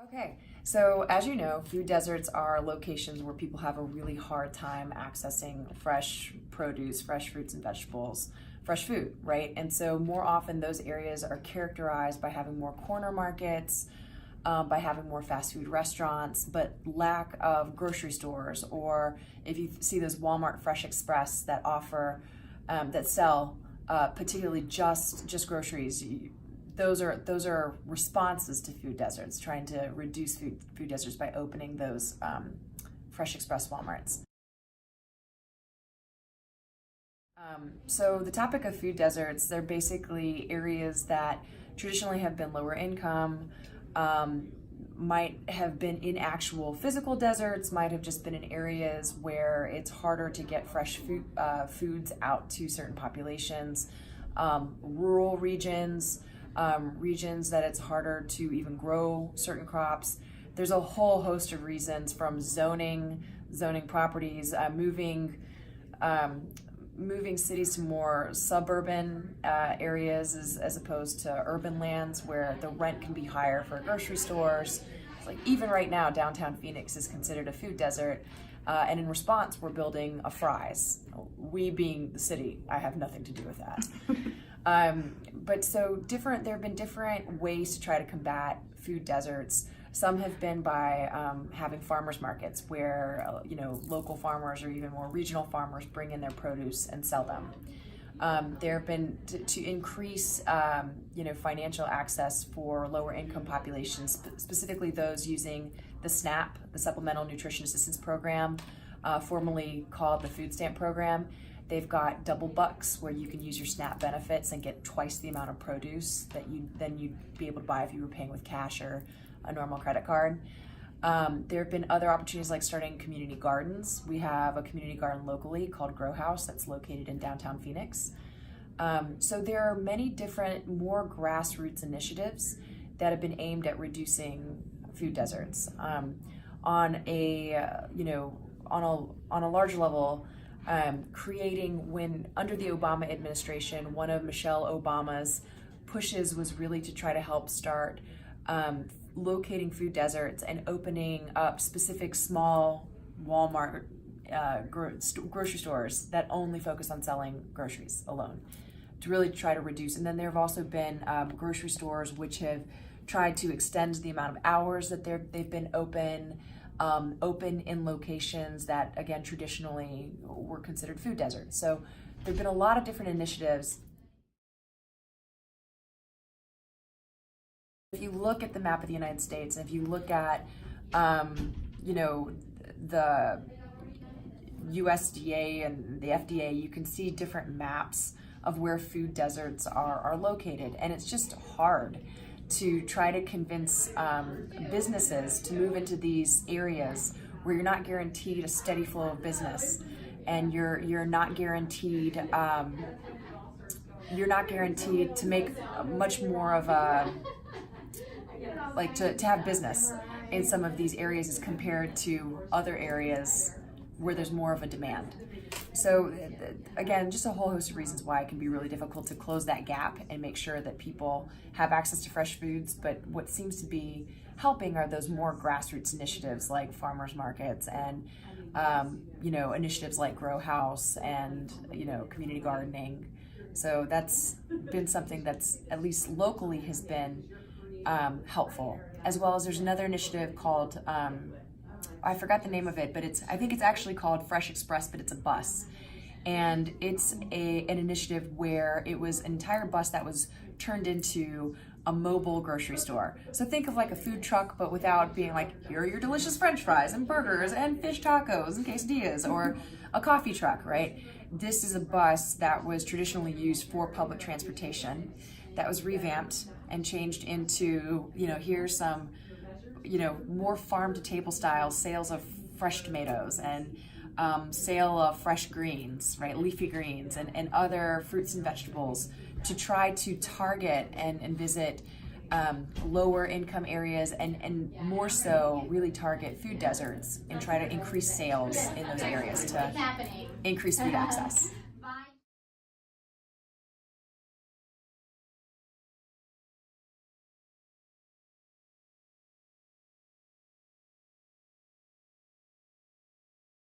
Okay, so as you know, food deserts are locations where people have a really hard time accessing fresh produce, fresh fruits and vegetables, fresh food, right? And so more often those areas are characterized by having more corner markets, by having more fast food restaurants, but lack of grocery stores, or if you see those Walmart Fresh Express that offer, that sell particularly just groceries. Those are responses to food deserts, trying to reduce food deserts by opening those Fresh Express Walmarts. So the topic of food deserts, they're basically areas that traditionally have been lower income, might have been in actual physical deserts, might have just been in areas where it's harder to get fresh foods out to certain populations, rural regions, regions that it's harder to even grow certain crops. There's a whole host of reasons, from zoning properties, moving cities to more suburban areas as opposed to urban lands where the rent can be higher for grocery stores. Like even right now, downtown Phoenix is considered a food desert, and in response, we're building a Fry's. We being the city, I have nothing to do with that. But so there have been different ways to try to combat food deserts. Some have been by having farmers markets where local farmers or even more regional farmers bring in their produce and sell them. There have been to increase financial access for lower income populations, specifically those using the SNAP, the Supplemental Nutrition Assistance Program, formerly called the Food Stamp Program. They've got double bucks where you can use your SNAP benefits and get twice the amount of produce that you'd be able to buy if you were paying with cash or a normal credit card. There have been other opportunities like starting community gardens. We have a community garden locally called Grow House that's located in downtown Phoenix. So there are many different, more grassroots initiatives that have been aimed at reducing food deserts. On a larger level, creating, when under the Obama administration, one of Michelle Obama's pushes was really to try to help start locating food deserts and opening up specific small Walmart grocery stores that only focus on selling groceries alone, to really try to reduce. And then there have also been grocery stores which have tried to extend the amount of hours that they've been open in locations that, again, traditionally were considered food deserts. So there have been a lot of different initiatives. If you look at the map of the United States, and if you look at, the USDA and the FDA, you can see different maps of where food deserts are located. And it's just hard to try to convince businesses to move into these areas where you're not guaranteed a steady flow of business, and you're not guaranteed to make much more of a to have business in some of these areas as compared to other areas where there's more of a demand. So again, just a whole host of reasons why it can be really difficult to close that gap and make sure that people have access to fresh foods. But what seems to be helping are those more grassroots initiatives like farmers markets and initiatives like Grow House and community gardening. So that's been something that's, at least locally, has been helpful. As well as there's another initiative called I forgot the name of it, but I think it's actually called Fresh Express, but it's a bus. And it's an initiative where it was an entire bus that was turned into a mobile grocery store. So think of like a food truck, but without being like, here are your delicious French fries and burgers and fish tacos and quesadillas, or a coffee truck, right? This is a bus that was traditionally used for public transportation that was revamped and changed into, here's some more farm to table style sales of fresh tomatoes and sale of fresh greens, right, leafy greens and other fruits and vegetables, to try to target and visit lower income areas and more so really target food deserts and try to increase sales in those areas to increase food access.